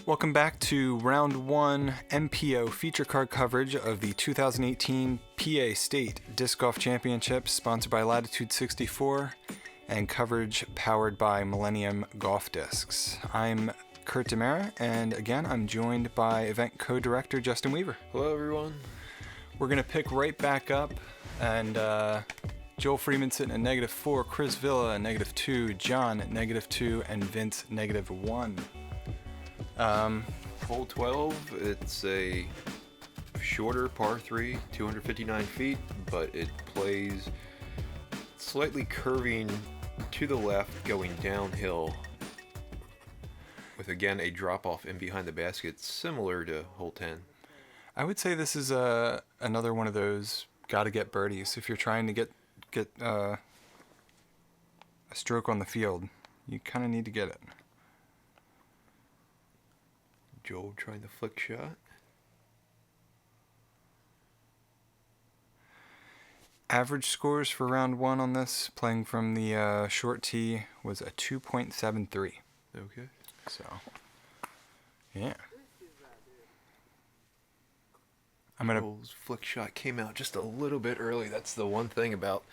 Welcome back to Round 1 MPO feature card coverage of the 2018 PA State Disc Golf Championships, sponsored by Latitude 64, and coverage powered by Millennium Golf Discs. I'm Kurt DeMarra, and again, I'm joined by event co-director Justin Weaver. Hello, everyone. We're going to pick right back up, and Joel Freeman sitting at -4, Chris Villa at -2, John at -2, and Vince -1. Hole 12, it's a shorter par 3, 259 feet, but it plays slightly curving to the left, going downhill, with again a drop-off in behind the basket, similar to hole 10. I would say this is another one of those gotta get birdies. If you're trying to get a stroke on the field, you kind of need to get it. Joel trying the flick shot. Average scores for round 1 on this, playing from the short tee, was a 2.73. Okay. So, yeah. Joel's flick shot came out just a little bit early. That's the one thing about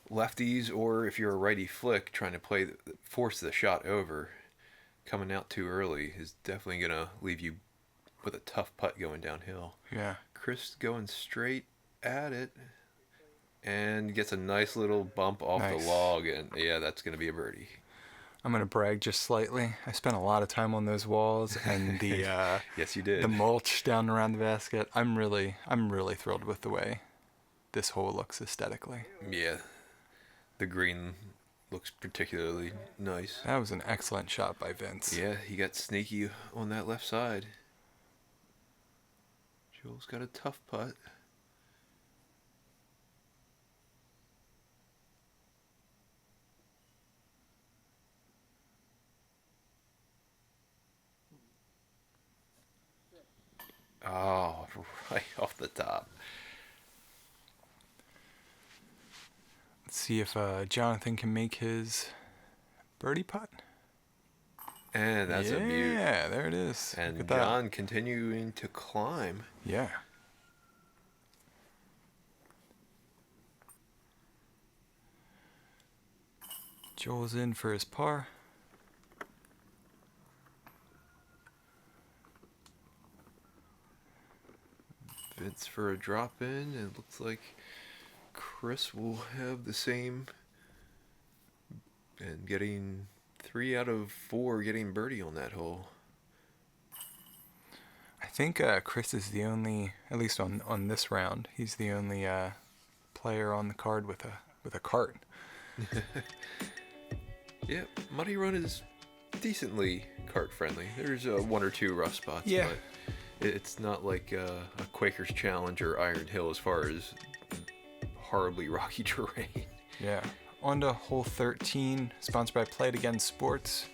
lefties, or if you're a righty flick, trying to force the shot over. Coming out too early is definitely going to leave you with a tough putt going downhill. Yeah. Chris going straight at it and gets a nice little bump off the log, and yeah, that's going to be a birdie. I'm going to brag just slightly. I spent a lot of time on those walls and the yes, you did. The mulch down around the basket. I'm really thrilled with the way this hole looks aesthetically. Yeah. The green looks particularly nice. That was an excellent shot by Vince. Yeah, he got sneaky on that left side. Joel's got a tough putt. Oh, right off the top. Let's see if Jonathan can make his birdie putt. And that's a beaut. Yeah, there it is. And John continuing to climb. Yeah. Joel's in for his par. Vince for a drop in, and it looks like Chris will have the same, and getting 3 out of 4 getting birdie on that hole. I think Chris is the only, at least on this round, he's the only player on the card with a cart. Yeah, Muddy Run is decently cart friendly. There's 1 or 2 rough spots, yeah, but it's not like a Quakers Challenge or Iron Hill as far as horribly rocky terrain. Yeah. On to hole 13, sponsored by Play It Again Sports.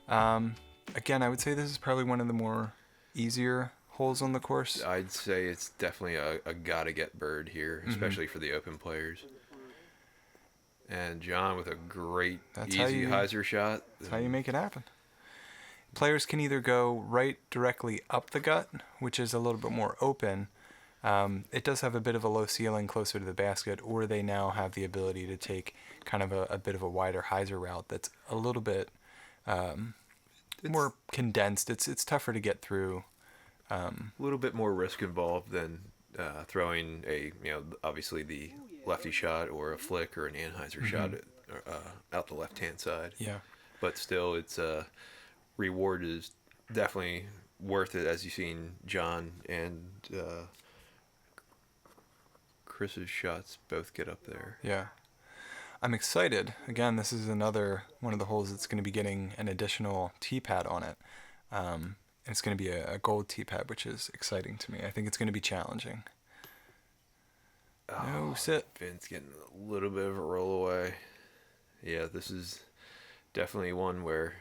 Again, I would say this is probably one of the more easier holes on the course. I'd say it's definitely a gotta get bird here, especially for the open players. And John with a great easy hyzer shot. That's how you make it happen. Players can either go right directly up the gut, which is a little bit more open. It does have a bit of a low ceiling closer to the basket, or they now have the ability to take kind of a bit of a wider hyzer route that's a little bit more condensed. It's tougher to get through. A little bit more risk involved than throwing obviously the lefty shot or a flick or an anhyzer shot out the left-hand side. Yeah. But still, its reward is definitely worth it, as you've seen John and Chris's shots both get up there. Yeah. I'm excited. Again, this is another one of the holes that's going to be getting an additional tee pad on it. It's going to be a gold tee pad, which is exciting to me. I think it's going to be challenging. No sit. Vince getting a little bit of a roll away. Yeah, this is definitely one where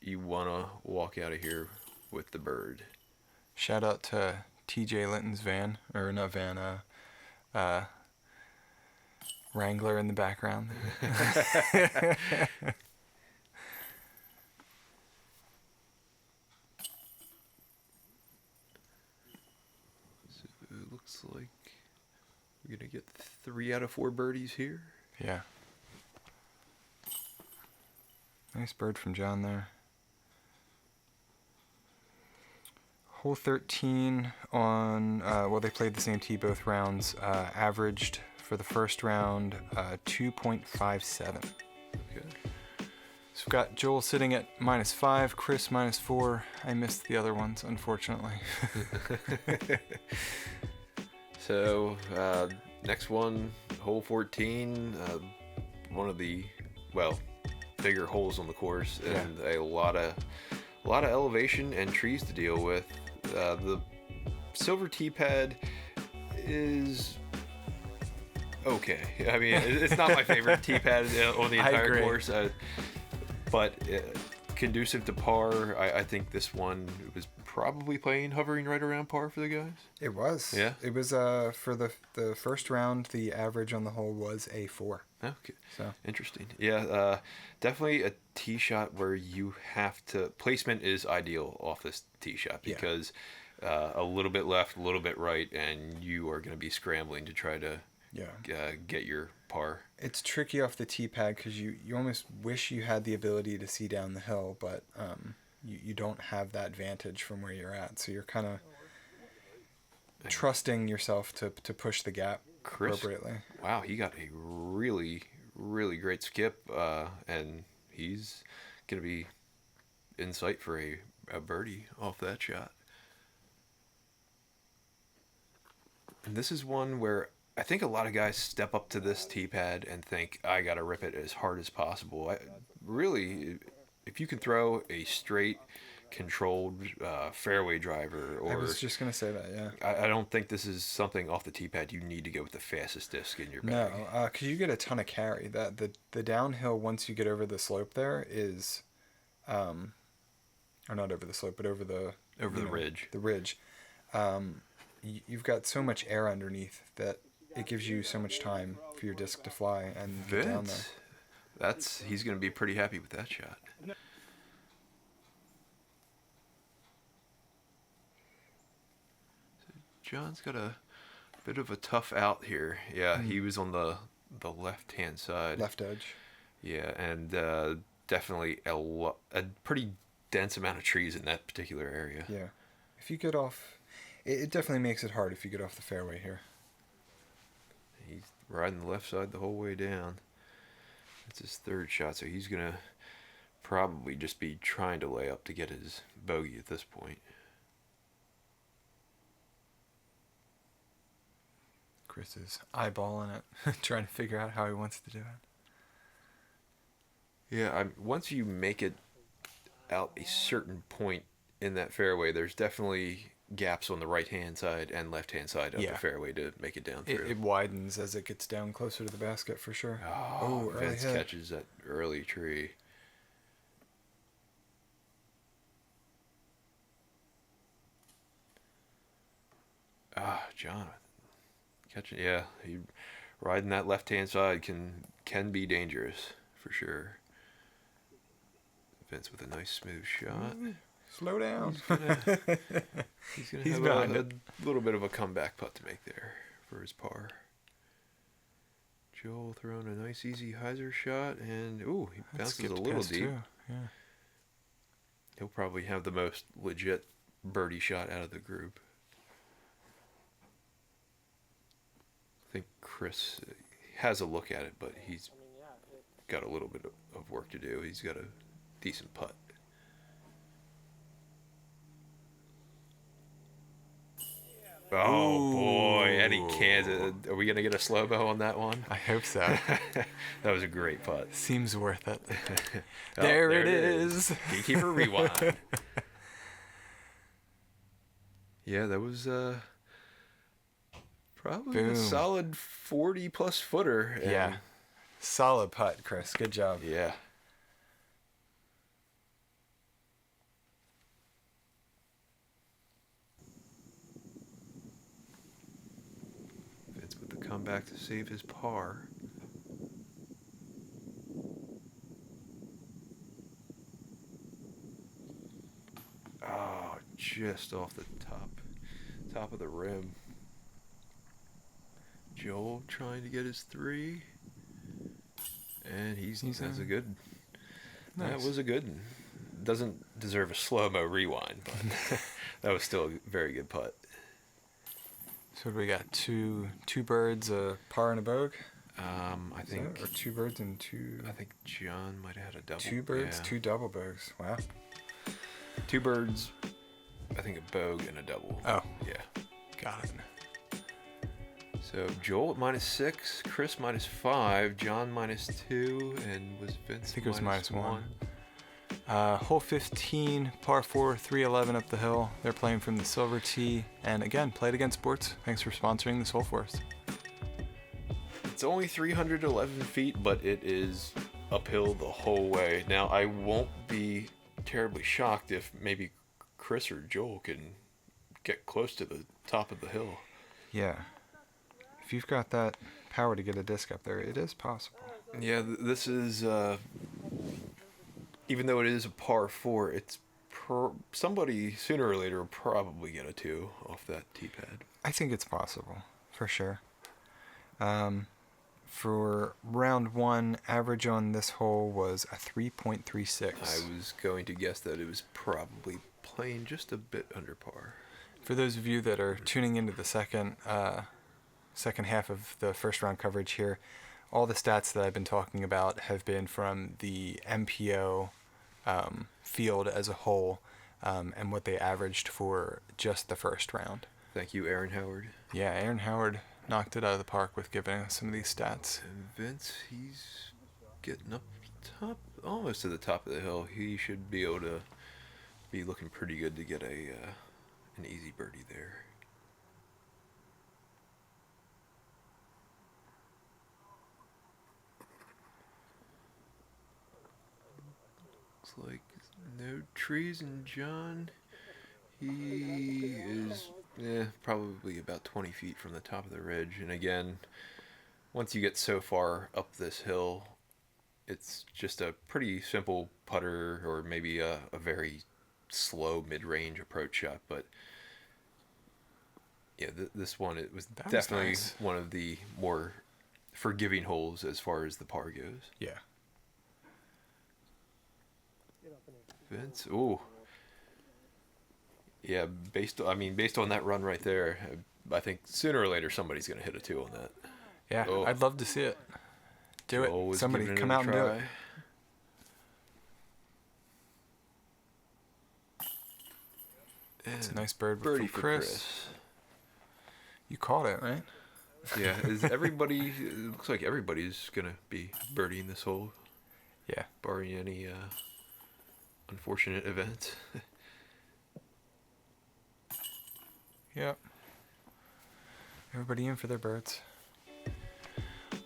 you want to walk out of here with the bird. Shout out to TJ Linton's Wrangler in the background. Looks like we're going to get 3 out of 4 birdies here. Yeah. Nice bird from John there. Hole 13 on, they played the same tee both rounds, averaged for the first round 2.57. Okay. So we've got Joel sitting at -5, Chris -4. I missed the other ones, unfortunately. So, next one, hole 14, one of the, bigger holes on the course, and a lot of elevation and trees to deal with. The silver tee pad is okay. I mean, it's not my favorite tee pad on the entire course, but conducive to par. I think this one was probably hovering right around par for the guys. It was. Yeah. It was for the first round. The average on the hole was a 4. Okay. So interesting. Yeah. Definitely a tee shot where you have to placement is ideal off this tee shot because a little bit left, a little bit right, and you are going to be scrambling to try to get your par. It's tricky off the tee pad because you almost wish you had the ability to see down the hill, but you don't have that vantage from where you're at. So you're kind of trusting yourself to push the gap appropriately. Wow, he got a really, really great skip, and he's going to be in sight for a birdie off that shot. And this is one where I think a lot of guys step up to this tee pad and think, I got to rip it as hard as possible. Really, if you can throw a straight, controlled fairway driver, or I was just going to say that, yeah. I don't think this is something off the tee pad you need to go with the fastest disc in your bag. No, because you get a ton of carry. The downhill, once you get over the slope there, is, or not over the slope, but over the ridge. The ridge. You've got so much air underneath that it gives you so much time for your disc to fly and get down there. He's going to be pretty happy with that shot. So John's got a bit of a tough out here. Yeah, he was on the left-hand side. Left edge. Yeah, and definitely a pretty dense amount of trees in that particular area. Yeah. If you get off... It definitely makes it hard if you get off the fairway here. He's riding the left side the whole way down. That's his third shot, so he's going to probably just be trying to lay up to get his bogey at this point. Chris is eyeballing it, trying to figure out how he wants to do it. Yeah, once you make it out a certain point in that fairway, there's definitely gaps on the right-hand side and left-hand side of the fairway to make it down through. It widens as it gets down closer to the basket, for sure. Oh, Vince catches that early tree. John catching. Yeah, he riding that left-hand side can be dangerous for sure. Vince with a nice smooth shot. Slow down. He's gonna have a little bit of a comeback putt to make there for his par. Joel throwing a nice easy hyzer shot, and he bounces a little deep. Too. Yeah. He'll probably have the most legit birdie shot out of the group. I think Chris has a look at it, but he's got a little bit of work to do. He's got a decent putt. Oh, boy, and he can't. Are we going to get a slow-mo on that one? I hope so. That was a great putt. Seems worth it. There it is. Gatekeeper rewind. Yeah, that was probably a solid 40-plus footer. Yeah. Solid putt, Chris. Good job. Yeah. Come back to save his par. Oh, just off the top of the rim. Joel trying to get his 3. And that's a good. Nice. That was a good one. Doesn't deserve a slow-mo rewind, but that was still a very good putt. So we got two birds, a par and a bogue. I think or 2 birds and 2. I think John might have had a double. 2 birds, yeah. 2 double bogues. Wow. 2 birds. I think a bogue and a double. Oh, yeah. got it. So Joel at -6, Chris -5, John -2, and was Vince? I think it was -1. -1. Hole 15, par 4, 311 up the hill. They're playing from the silver tee. And again, Played Again Sports. Thanks for sponsoring this hole for us. It's only 311 feet, but it is uphill the whole way. Now, I won't be terribly shocked if maybe Chris or Joel can get close to the top of the hill. Yeah. If you've got that power to get a disc up there, it is possible. Yeah, this is, even though it is a par 4, it's somebody sooner or later will probably get a 2 off that tee pad. I think it's possible, for sure. For round 1, average on this hole was a 3.36. I was going to guess that it was probably playing just a bit under par. For those of you that are tuning into the second half of the first round coverage here, all the stats that I've been talking about have been from the MPO field as a whole, and what they averaged for just the first round. Thank you, Aaron Howard. Yeah, Aaron Howard knocked it out of the park with giving us some of these stats. And Vince, he's getting up top, almost to the top of the hill. He should be able to be looking pretty good to get an easy birdie there. Looks like no trees, and John, he is probably about 20 feet from the top of the ridge. And again, once you get so far up this hill, it's just a pretty simple putter, or maybe a very slow mid-range approach shot. But yeah, this one, it was definitely nice. One of the more forgiving holes as far as the par goes. Yeah. Vince, ooh. Yeah, based on that run right there, I think sooner or later somebody's going to hit a 2 on that. Yeah, Oh. I'd love to see it. Do Joel it. Somebody giving come a out and do it. try. It's a nice bird Birdie from for Chris. You caught it, right? Yeah, it looks like everybody's going to be birdieing this hole, Yeah. barring any unfortunate events. Yep. Everybody in for their birds.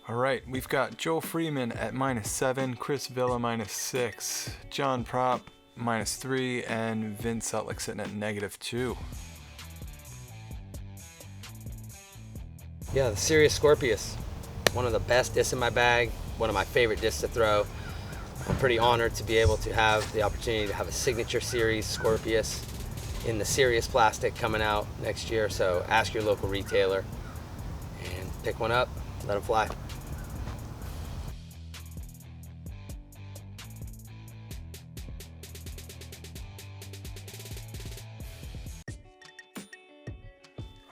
All right, we've got Joel Freeman at -7, Chris Villa -6, John Prop -3, and Vince Sutlic sitting at -2. Yeah, the Sirius Scorpius. One of the best discs in my bag, one of my favorite discs to throw. I'm pretty honored to be able to have the opportunity to have a signature series Scorpius in the Sirius plastic coming out next year. So ask your local retailer and pick one up, let them fly.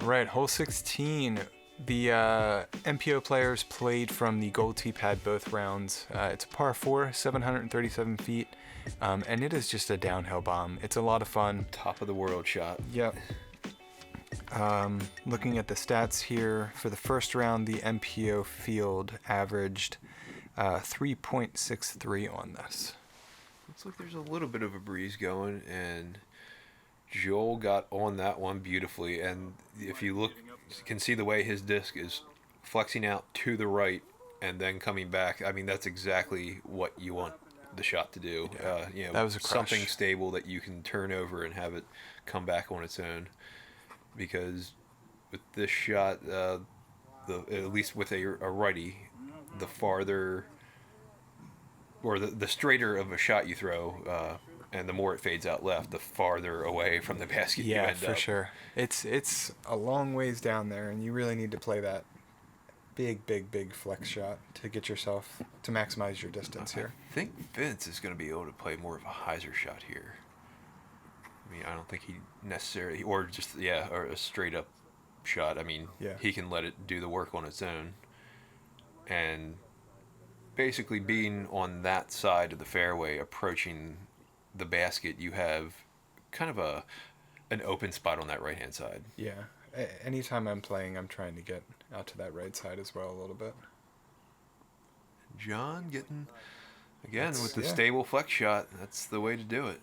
All right, hole 16. The MPO players played from the gold tee pad both rounds. It's a par 4, 737 feet, and it is just a downhill bomb. It's a lot of fun. Top of the world shot. Yep. Looking at the stats here, for the first round, the MPO field averaged 3.63 on this. Looks like there's a little bit of a breeze going, and Joel got on that one beautifully. And if you look, you can see the way his disc is flexing out to the right and then coming back. I mean, that's exactly what you want the shot to do. Yeah, that was a crush. Something stable that you can turn over and have it come back on its own. Because with this shot, at least with a righty, the farther or the straighter of a shot you throw, and the more it fades out left, the farther away from the basket you Yeah, end for up. sure. It's a long ways down there, and you really need to play that big flex shot to get yourself to maximize your distance here. I think Vince is going to be able to play more of a hyzer shot here. I mean, I don't think he necessarily, or just, or a straight up shot. I mean, he can let it do the work on its own. And basically being on that side of the fairway, approaching the basket, you have kind of an open spot on that right-hand side. Yeah. Anytime I'm playing, I'm trying to get out to that right side as well a little bit. John getting, again, with the stable flex shot. That's the way to do it.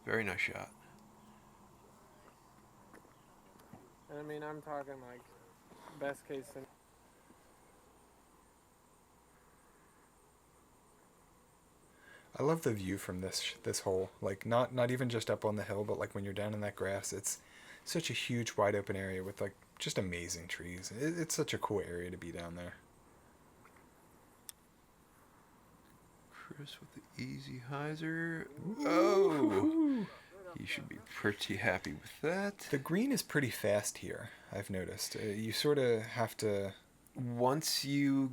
Very nice shot. I mean, I'm talking like best case scenario. I love the view from this hole. Like, not even just up on the hill, but like when you're down in that grass, it's such a huge wide open area with like just amazing trees. It's such a cool area to be down there. Chris with the easy hyzer. Oh, he should be pretty happy with that. The green is pretty fast here, I've noticed. You sort of have to... Once you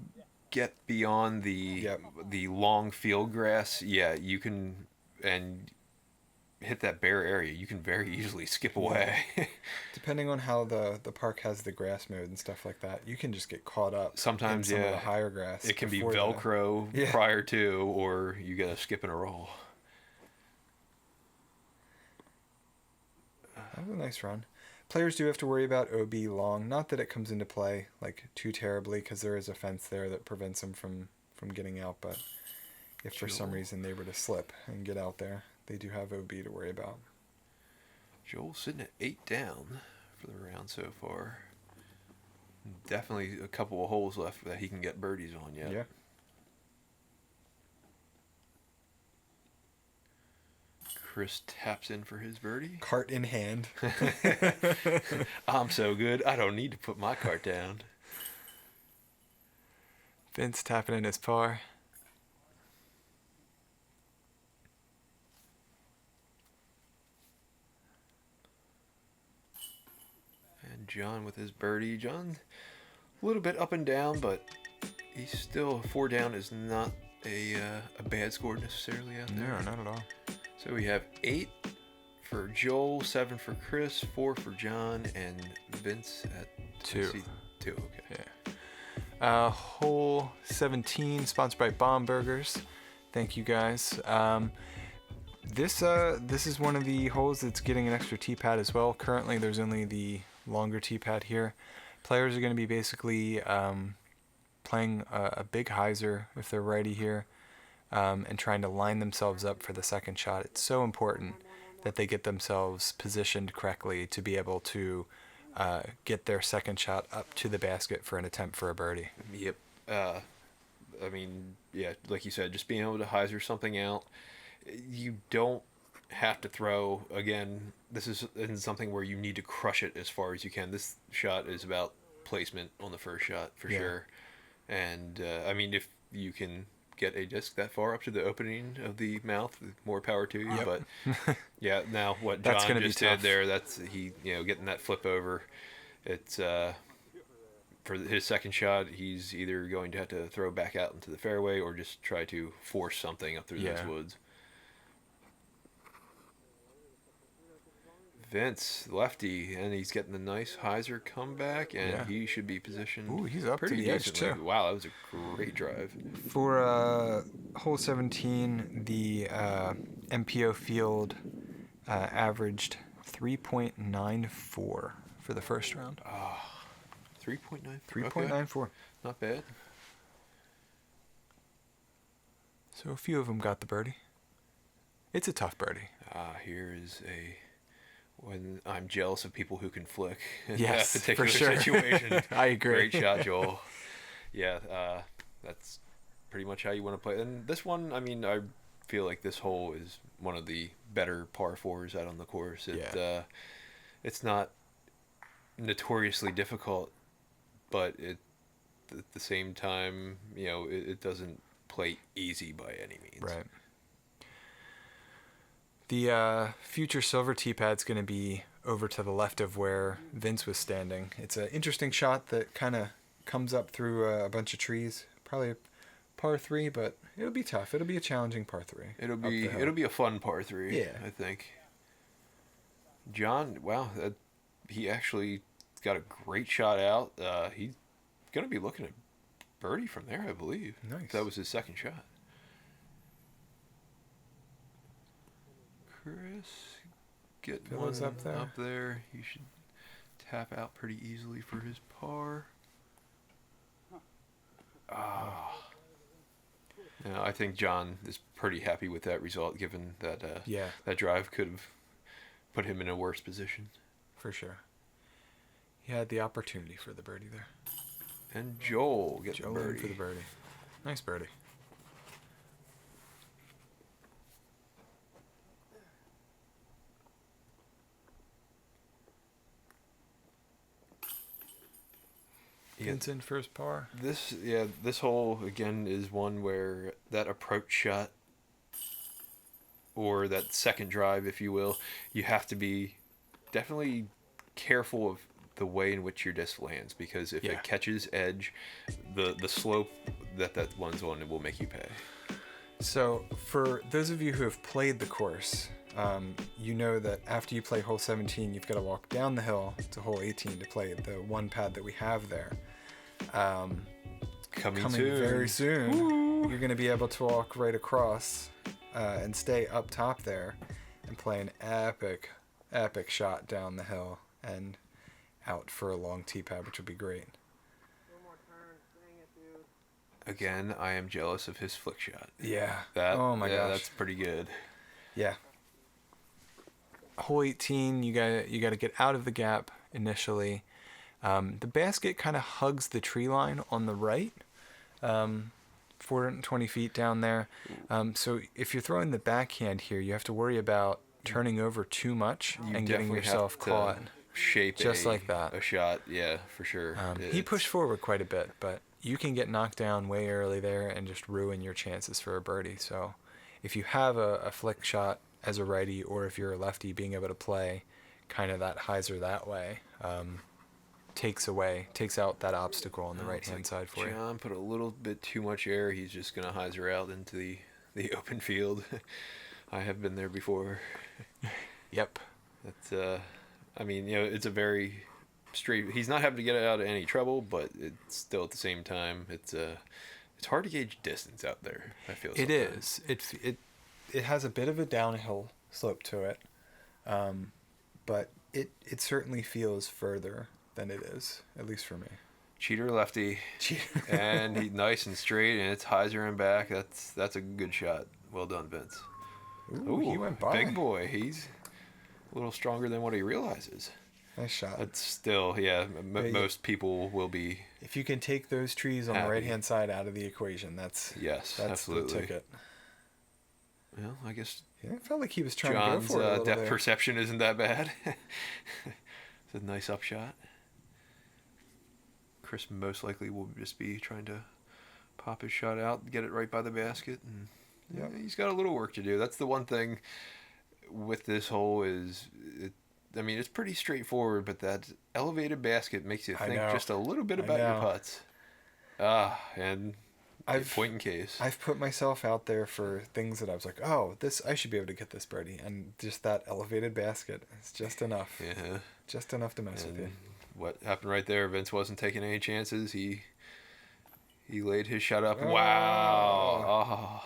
get beyond the long field grass, you can, and hit that bare area, you can very easily skip away. Depending on how the park has the grass mode and stuff like that, you can just get caught up. Sometimes, in some of the higher grass. It can be Velcro prior to, or you gotta skip and a roll. That was a nice run. Players do have to worry about OB long. Not that it comes into play like too terribly, because there is a fence there that prevents them from getting out. But if for some reason they were to slip and get out there, they do have OB to worry about. Joel sitting at 8 down for the round so far. Definitely a couple of holes left that he can get birdies on yet. Yeah. Chris taps in for his birdie. Cart in hand. I'm so good, I don't need to put my cart down. Vince tapping in his par. And John with his birdie. John, a little bit up and down, but he's still 4 down is not a bad score necessarily out there. No, not at all. So we have 8 for Joel, 7 for Chris, 4 for John, and Vince at 2. 2, okay. Yeah. Hole 17, sponsored by Bomb Burgers. Thank you guys. This is one of the holes that's getting an extra tee pad as well. Currently, there's only the longer tee pad here. Players are going to be basically playing a big hyzer if they're righty here. And trying to line themselves up for the second shot. It's so important that they get themselves positioned correctly to be able to get their second shot up to the basket for an attempt for a birdie. Yep. I mean, like you said, just being able to hyzer something out. You don't have to throw, again, this isn't something where you need to crush it as far as you can. This shot is about placement on the first shot for sure. And, I mean, if you can get a disc that far up to the opening of the mouth, more power to you. But now what John just did there, that's getting that flip over. It's for his second shot, he's either going to have to throw back out into the fairway or just try to force something up through those woods. Vince, lefty, and he's getting the nice hyzer comeback, and he should be positioned. Ooh, he's up pretty to the edge decently. too. Wow, that was a great drive. For hole 17, the MPO field averaged 3.94 for the first round. 3.94. 3.94. Okay. Not bad. So a few of them got the birdie. It's a tough birdie. Here is when I'm jealous of people who can flick in yes, that particular for sure. situation. I agree. Great shot, Joel. That's pretty much how you want to play. And this one, I mean, I feel like this hole is one of the better par 4s out on the course. It's not notoriously difficult, but at the same time, it doesn't play easy by any means. Right. The future silver tee pad's going to be over to the left of where Vince was standing. It's an interesting shot that kind of comes up through a bunch of trees. Probably a par 3, but it'll be tough. It'll be a challenging par 3. It'll be a fun par 3. Yeah. I think. John, wow, he actually got a great shot out. He's gonna be looking at birdie from there, I believe. Nice. That was his second shot. Chris, get Pillows one up there. Up there. You should tap out pretty easily for his par. Ah. Yeah, I think John is pretty happy with that result, given that that drive could have put him in a worse position. For sure. He had the opportunity for the birdie there. And Joel gets Joel the in birdie. for the birdie. Nice birdie. Vincent first par. This hole again is one where that approach shot, or that second drive, if you will, you have to be definitely careful of the way in which your disc lands, because if it catches edge, the slope that one's on, it will make you pay. So for those of you who have played the course, you know that after you play hole 17, you've got to walk down the hill to hole 18 to play the one pad that we have there. Coming soon. very soon. Woo. You're going to be able to walk right across and stay up top there and play an epic shot down the hill and out for a long tee pad, which would be great. Again, I am jealous of his flick shot. Yeah. Oh my gosh. That's pretty good. Yeah. Hole 18, you got to get out of the gap initially. The basket kind of hugs the tree line on the right, 420 feet down there. So if you're throwing the backhand here, you have to worry about turning over too much and getting yourself caught. Shape just like that. A shot, yeah, for sure. He pushed forward quite a bit, but you can get knocked down way early there and just ruin your chances for a birdie. So if you have a flick shot as a righty, or if you're a lefty, being able to play kind of that hyzer that way takes out that obstacle on the right-hand side for you. John put a little bit too much air. He's just going to hyzer out into the open field. I have been there before. Yep. That's, I mean, it's a very straight... He's not having to get out of any trouble, but it's still at the same time, it's hard to gauge distance out there, I feel. It is. It has a bit of a downhill slope to it, but it certainly feels further than it is, at least for me. Cheater lefty. And he's nice and straight, and it's hyzer and back. That's a good shot. Well done, Vince. Ooh, he went by. Big boy. He's a little stronger than what he realizes. Nice shot. But still, most people will be... If you can take those trees on the right-hand side out of the equation, that's absolutely the ticket. Well, I guess... Yeah, it felt like he was trying John's to go for it a little depth bit. perception isn't that bad. It's a nice upshot. Chris most likely will just be trying to pop his shot out, get it right by the basket, and he's got a little work to do. That's the one thing with this hole is, it's pretty straightforward, but that elevated basket makes you think just a little bit about your putts. And point in case. I've put myself out there for things that I was like, I should be able to get this birdie, and just that elevated basket is just enough. Yeah. Just enough to mess with you. What happened right there? Vince wasn't taking any chances. He laid his shot up. Wow.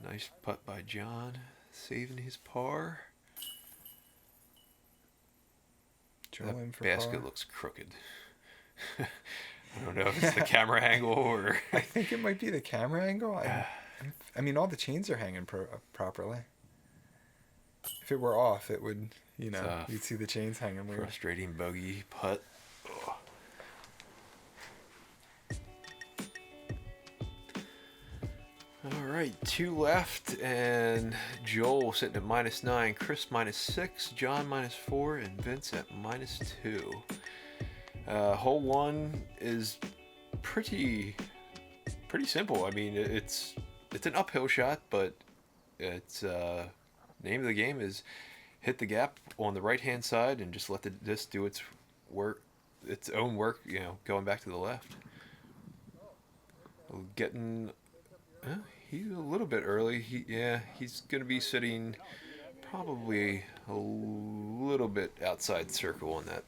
Nice putt by John, saving his par. That basket looks crooked. I don't know if it's the camera angle or... I think it might be the camera angle. I mean, all the chains are hanging properly. If it were off, it would, you'd see the chains hanging weird. Frustrating bogey putt. All right, 2 left, and Joel sitting at -9, Chris -6, John -4, and Vince at -2. Hole 1 is pretty simple. I mean, it's an uphill shot, but it's name of the game is hit the gap on the right hand side and just let the disc do its work its own work, going back to the left. Getting, he's a little bit early. He's going to be sitting probably a little bit outside circle on that.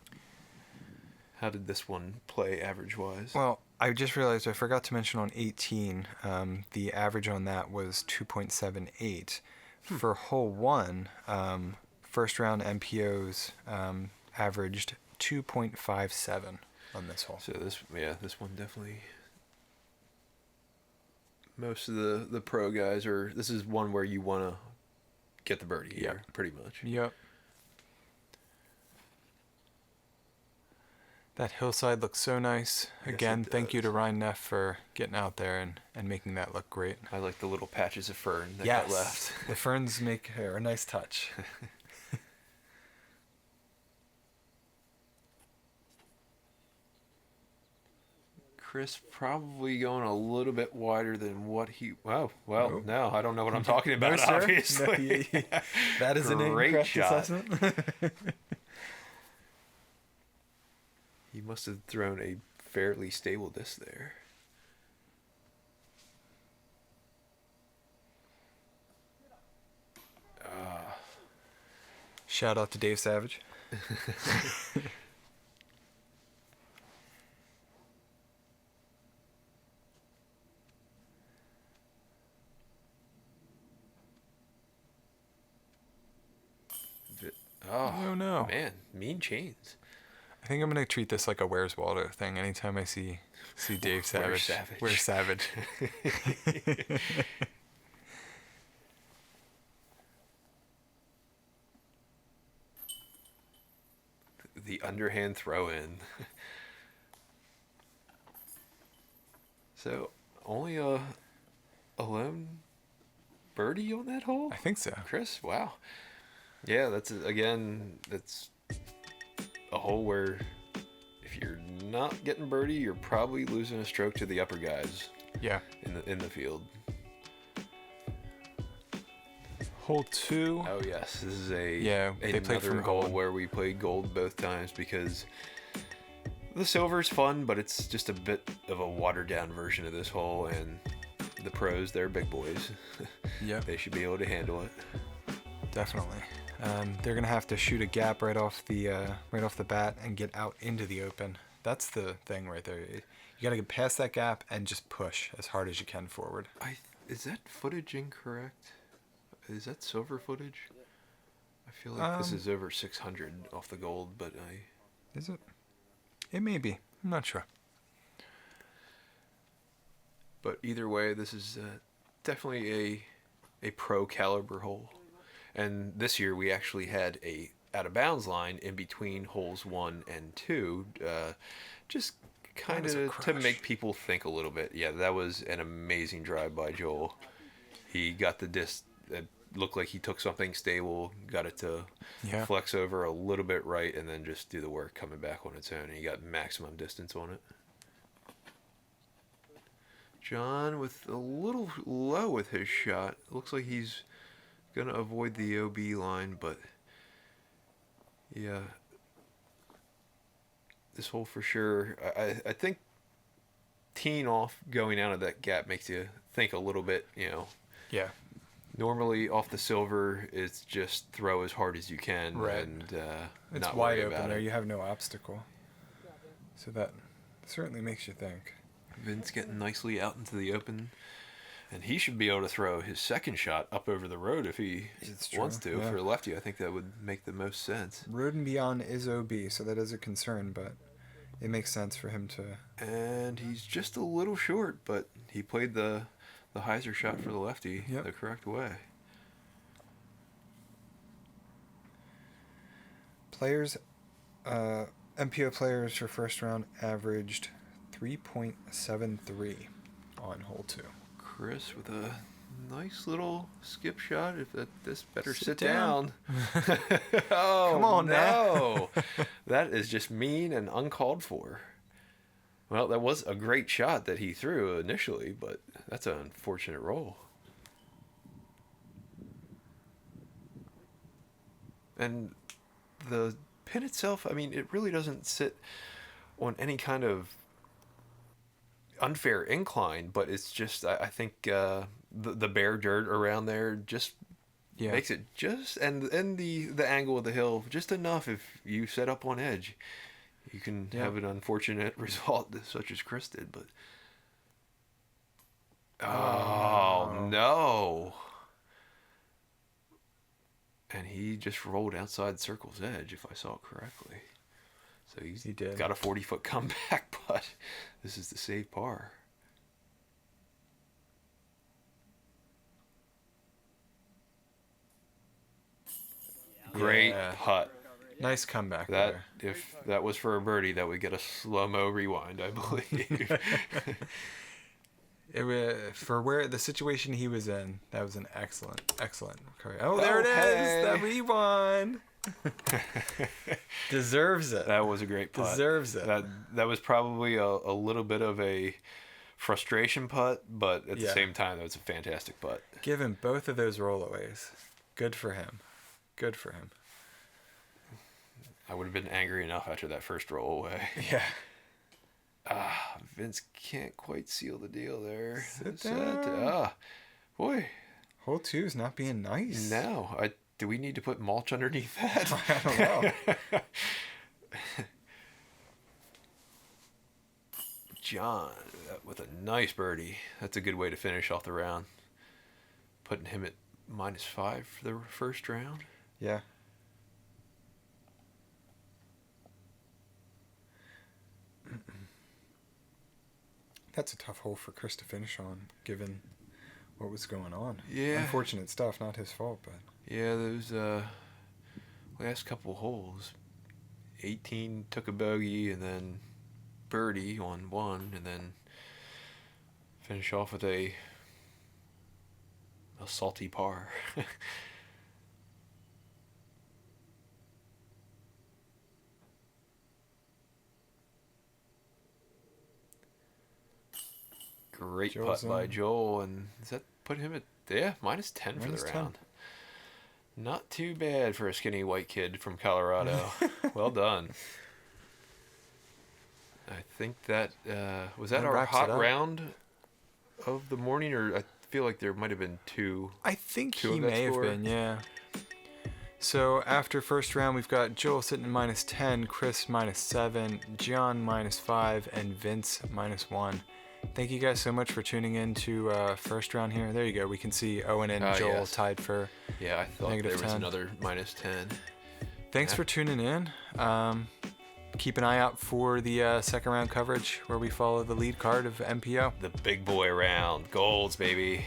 How did this one play average-wise? Well, I just realized I forgot to mention on 18, the average on that was 2.78. For hole 1, first round MPOs averaged 2.57 on this hole. So this one definitely. Most of the pro guys this is one where you want to get the birdie here, pretty much. Yep. That hillside looks so nice. Yes, Again, it thank you to does. Ryan Neff for getting out there and making that look great. I like the little patches of fern that got left. The ferns make a nice touch. Chris probably going a little bit wider than what he. Wow. Well, Nope. no, I don't know what I'm talking about. No, sir. Obviously, No, that is an Great incorrect shot. assessment. He must have thrown a fairly stable disc there. Shout out to Dave Savage. Oh, no. Man, mean chains. I think I'm going to treat this like a Where's Waldo thing. Anytime I see Dave Where's Savage. Savage? Where's Savage? The underhand throw in. So, only a lone birdie on that hole? I think so. Chris, wow. Yeah, that's a hole where if you're not getting birdie, you're probably losing a stroke to the upper guys Yeah. in the field. Hole 2. Oh yes, this is they played from hole gold. where we played gold both times because the silver's fun, but it's just a bit of a watered down version of this hole, and the pros, they're big boys. Yep. They should be able to handle it. Definitely. They're gonna have to shoot a gap right off the bat and get out into the open. That's the thing right there. You gotta get past that gap and just push as hard as you can forward. Is that footage incorrect? Is that silver footage? I feel like this is over 600 off the gold, but Is it? It may be. I'm not sure. But either way, this is definitely a pro caliber hole. And this year we actually had a out of bounds line in between holes 1 and 2, just kind was a of to crush. make people think a little bit. Yeah, that was an amazing drive by Joel. He got the disc that looked like he took something stable, got it to flex over a little bit right, and then just do the work coming back on its own. And he got maximum distance on it. John with a little low with his shot. Looks like he's gonna avoid the OB line, but yeah, this hole for sure. I think teeing off going out of that gap makes you think a little bit. Yeah. Normally off the silver, it's just throw as hard as you can, Right. and It's not wide worry open about there. it. You have no obstacle. So that certainly makes you think. Vince getting nicely out into the open, and he should be able to throw his second shot up over the road if he It's true, wants to. yeah. For a lefty, I think that would make the most sense. Road and beyond is OB, so that is a concern, but it makes sense for him to. And he's just a little short, but he played the hyzer shot for the lefty the correct way. Players, MPO players for first round averaged 3.73 on hole 2. Chris with a nice little skip shot. If this better sit down. down. Oh, Come on no. That is just mean and uncalled for. Well, that was a great shot that he threw initially, but that's an unfortunate roll. And the pin itself, I mean, it really doesn't sit on any kind of unfair incline, but it's just I think the bare dirt around there just makes it just and the angle of the hill just enough. If you set up on edge, you can have an unfortunate result such as Chris did. But oh no. And he just rolled outside circle's edge, if I saw it correctly. So he did. Got a 40-foot comeback, but this is the save par. Great putt. Nice comeback That there. If that was for a birdie, that would get a slow-mo rewind, I believe. For where the situation he was in, that was an excellent recovery. Oh, there it is. The rewind. Deserves it. That was a great putt. Deserves it. That was probably a little bit of a frustration putt, but at the same time, that was a fantastic putt. Give him both of those rollaways. Good for him. Good for him. I would have been angry enough after that first rollaway. Yeah. Vince can't quite seal the deal there. Sit down. Boy. Hole 2 is not being nice. No. Do we need to put mulch underneath that? I don't know. John with a nice birdie. That's a good way to finish off the round. Putting him at -5 for the first round. Yeah. That's a tough hole for Chris to finish on, given what was going on. Yeah. Unfortunate stuff, not his fault, but... Yeah, those last couple holes, 18 took a bogey and then birdie on one, and then finish off with a salty par. Great Joel's putt by in. Joel, and does that put him at -10 for the round? Not too bad for a skinny white kid from Colorado. Well done. I think that was that That our wraps hot it up. round of the morning, or I feel like there might have been two. I think Two he of that may have score? been, yeah. So after first round, we've got Joel sitting at -10, Chris -7, John -5, and Vince -1. Thank you guys so much for tuning in to first round here. There you go. We can see Owen and Joel yes. tied for Yeah, I thought there was -10. another -10. Thanks Yeah. for tuning in. Keep an eye out for the second round coverage where we follow the lead card of MPO. The big boy round. Golds, baby.